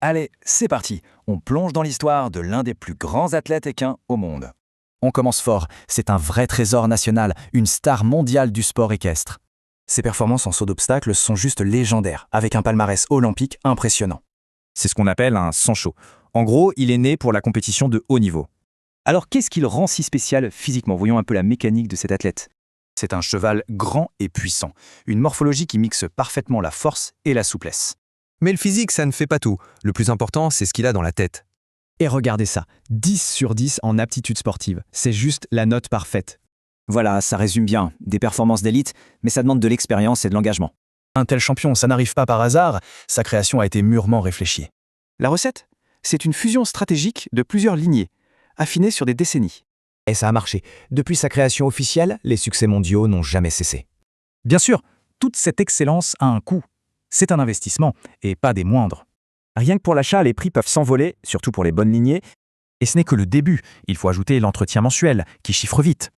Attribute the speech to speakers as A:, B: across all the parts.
A: Allez, c'est parti. On plonge dans l'histoire de l'un des plus grands athlètes équins au monde.
B: On commence fort, c'est un vrai trésor national, une star mondiale du sport équestre. Ses performances en saut d'obstacles sont juste légendaires, avec un palmarès olympique impressionnant.
C: C'est ce qu'on appelle un Sancho. En gros, il est né pour la compétition de haut niveau.
A: Alors qu'est-ce qui le rend si spécial physiquement? Voyons un peu la mécanique de cet athlète.
B: C'est un cheval grand et puissant, une morphologie qui mixe parfaitement la force et la souplesse.
D: Mais le physique, ça ne fait pas tout. Le plus important, c'est ce qu'il a dans la tête.
E: Et regardez ça, 10 sur 10 en aptitude sportive. C'est juste la note parfaite.
A: Voilà, ça résume bien. Des performances d'élite, mais ça demande de l'expérience et de l'engagement.
B: Un tel champion, ça n'arrive pas par hasard, sa création a été mûrement réfléchie.
F: La recette? C'est une fusion stratégique de plusieurs lignées, affinées sur des décennies.
G: Et ça a marché. Depuis sa création officielle, les succès mondiaux n'ont jamais cessé.
B: Bien sûr, toute cette excellence a un coût. C'est un investissement, et pas des moindres.
C: Rien que pour l'achat, les prix peuvent s'envoler, surtout pour les bonnes lignées.
B: Et ce n'est que le début, il faut ajouter l'entretien mensuel, qui chiffre vite.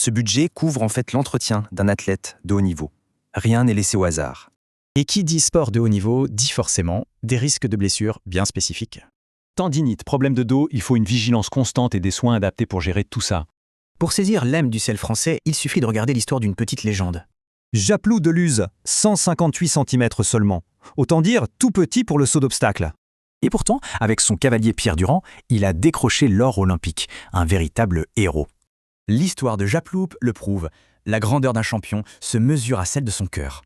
H: Ce budget couvre en fait l'entretien d'un athlète de haut niveau. Rien n'est laissé au hasard.
E: Et qui dit sport de haut niveau dit forcément des risques de blessures bien spécifiques.
I: Tendinite, problème de dos, il faut une vigilance constante et des soins adaptés pour gérer tout ça.
J: Pour saisir l'âme du sel français, il suffit de regarder l'histoire d'une petite légende.
C: Japlou de Luz, 158 cm seulement. Autant dire tout petit pour le saut d'obstacle.
B: Et pourtant, avec son cavalier Pierre Durand, il a décroché l'or olympique, un véritable héros.
E: L'histoire de Japloup le prouve, la grandeur d'un champion se mesure à celle de son cœur.